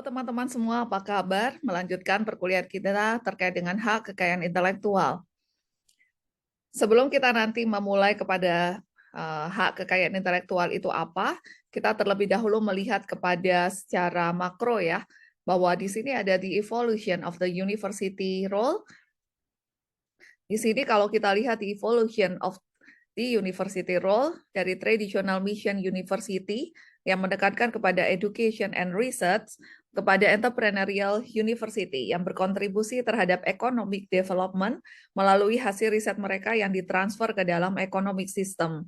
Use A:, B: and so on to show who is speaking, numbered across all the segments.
A: Teman-teman semua, apa kabar? Melanjutkan perkuliahan kita terkait dengan hak kekayaan intelektual. Sebelum kita nanti memulai kepada hak kekayaan intelektual itu apa, kita terlebih dahulu melihat kepada secara makro ya, bahwa di sini ada the evolution of the university role. Di sini kalau kita lihat the evolution of the university role dari traditional mission university yang mendekatkan kepada education and research kepada entrepreneurial university yang berkontribusi terhadap economic development melalui hasil riset mereka yang ditransfer ke dalam economic system.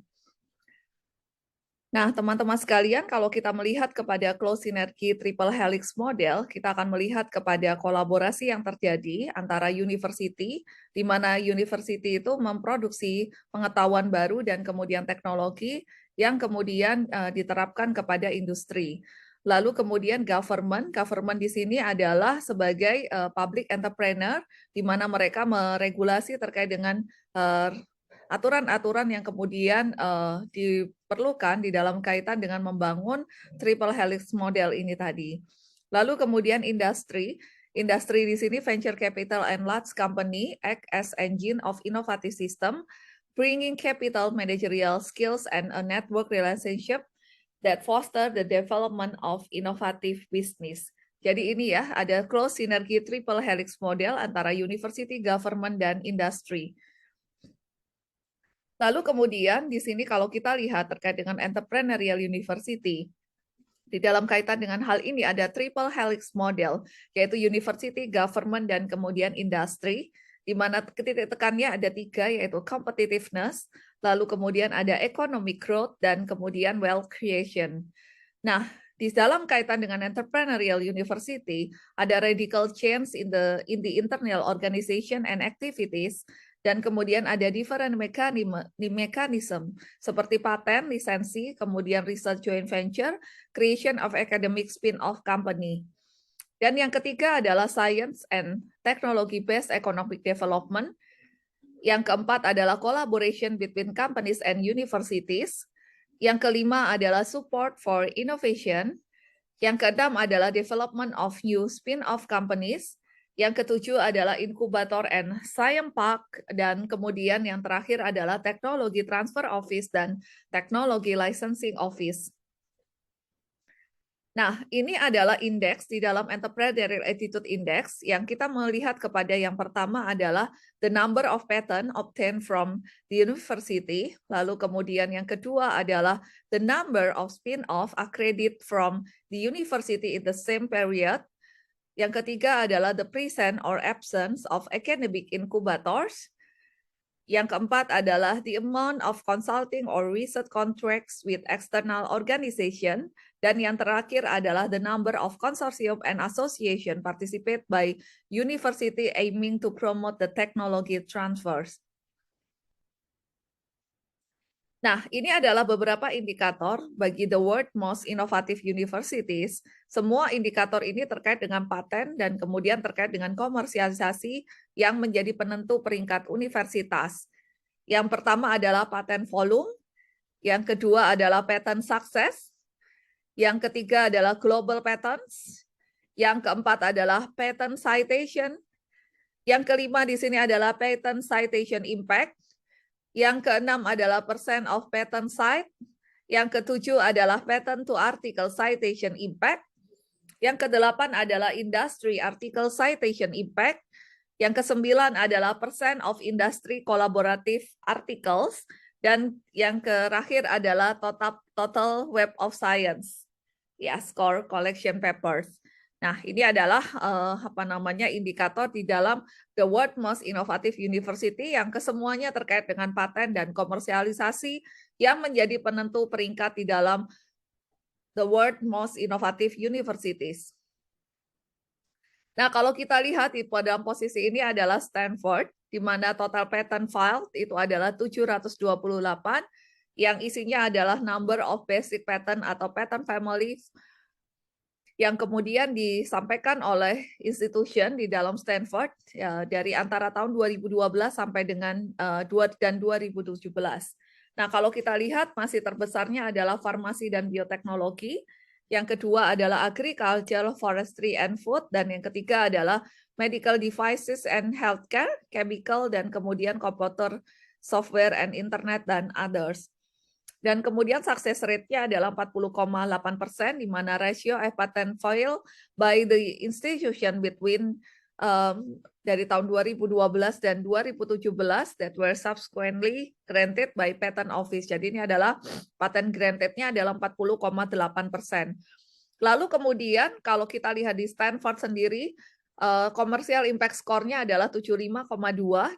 A: Nah, teman-teman sekalian, kalau kita melihat kepada close synergy triple helix model, kita akan melihat kepada kolaborasi yang terjadi antara university, di mana university itu memproduksi pengetahuan baru dan kemudian teknologi yang kemudian diterapkan kepada industri. Lalu kemudian government di sini adalah sebagai public entrepreneur, di mana mereka meregulasi terkait dengan aturan-aturan yang kemudian diperlukan di dalam kaitan dengan membangun triple helix model ini tadi. Lalu kemudian industri di sini venture capital and large company act as engine of innovative system, bringing capital, managerial skills, and a network relationship that foster the development of innovative business. Jadi ini ya, ada close synergy triple helix model antara university, government, dan industri. Lalu kemudian di sini kalau kita lihat terkait dengan entrepreneurial university, di dalam kaitan dengan hal ini ada triple helix model, yaitu university, government, dan kemudian industri, di mana titik tekannya ada 3, yaitu competitiveness, lalu kemudian ada economic growth, dan kemudian wealth creation. Nah, di dalam kaitan dengan entrepreneurial university, ada radical change in the internal organization and activities, dan kemudian ada different mechanism seperti paten, lisensi, kemudian research joint venture, creation of academic spin-off company. Dan yang ketiga adalah science and technology based economic development. Yang keempat adalah collaboration between companies and universities. Yang kelima adalah support for innovation. Yang keenam adalah development of new spin-off companies. Yang ketujuh adalah inkubator and science park, dan kemudian yang terakhir adalah teknologi transfer office dan teknologi licensing office. Nah, ini adalah indeks di dalam Entrepreneurial Attitude Index yang kita melihat kepada yang pertama adalah the number of patent obtained from the university, lalu kemudian yang kedua adalah the number of spin-off accredited from the university in the same period. Yang ketiga adalah the presence or absence of academic incubators. Yang keempat adalah the amount of consulting or research contracts with external organization. Dan yang terakhir adalah the number of consortium and association participate by university aiming to promote the technology transfers. Nah, ini adalah beberapa indikator bagi the world most innovative universities. Semua indikator ini terkait dengan paten dan kemudian terkait dengan komersialisasi yang menjadi penentu peringkat universitas. Yang pertama adalah patent volume, yang kedua adalah patent success, yang ketiga adalah global patents, yang keempat adalah patent citation, yang kelima di sini adalah patent citation impact, yang keenam adalah percent of patent cite. Yang ketujuh adalah patent to article citation impact. Yang kedelapan adalah industry article citation impact. Yang kesembilan adalah percent of industry collaborative articles. Dan yang terakhir adalah total web of science. Ya, score collection papers. Nah, ini adalah indikator di dalam the world most innovative university yang kesemuanya terkait dengan paten dan komersialisasi yang menjadi penentu peringkat di dalam the world most innovative universities. Nah, kalau kita lihat di dalam posisi ini adalah Stanford, di mana total patent filed itu adalah 728, yang isinya adalah number of basic patent atau patent family yang kemudian disampaikan oleh institution di dalam Stanford ya, dari antara tahun 2012 sampai dengan 2017. Nah, kalau kita lihat masih terbesarnya adalah farmasi dan bioteknologi, yang kedua adalah agriculture, forestry, and food, dan yang ketiga adalah medical devices and healthcare, chemical, dan kemudian komputer, software, and internet, dan others. Dan kemudian success rate-nya adalah 40,8%, di mana ratio patent file by the institution between dari tahun 2012 dan 2017 that were subsequently granted by Patent Office. Jadi ini adalah patent granted-nya adalah 40,8%. Lalu kemudian kalau kita lihat di Stanford sendiri, commercial impact score-nya adalah 75,2,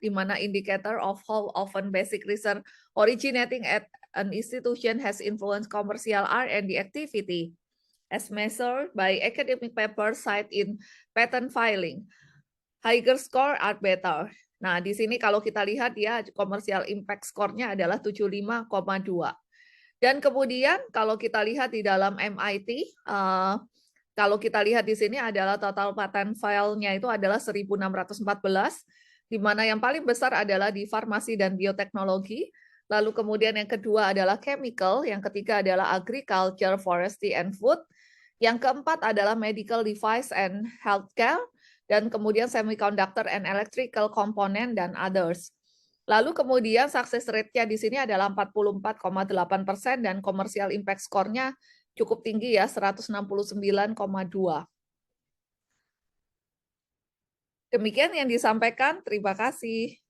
A: di mana indicator of how often basic research originating at an institution has influenced commercial R&D activity as measured by academic papers cited in patent filing. Higher score are better. Nah, di sini kalau kita lihat ya, commercial impact score-nya adalah 75,2. Dan kemudian kalau kita lihat di dalam MIT, kalau kita lihat di sini adalah total patent file-nya itu adalah 1.614, di mana yang paling besar adalah di farmasi dan bioteknologi. Lalu kemudian yang kedua adalah chemical, yang ketiga adalah agriculture, forestry, and food. Yang keempat adalah medical device and healthcare, dan kemudian semiconductor and electrical component, dan others. Lalu kemudian success rate-nya di sini adalah 44,8% dan commercial impact score-nya cukup tinggi ya, 169,2. Demikian yang disampaikan, terima kasih.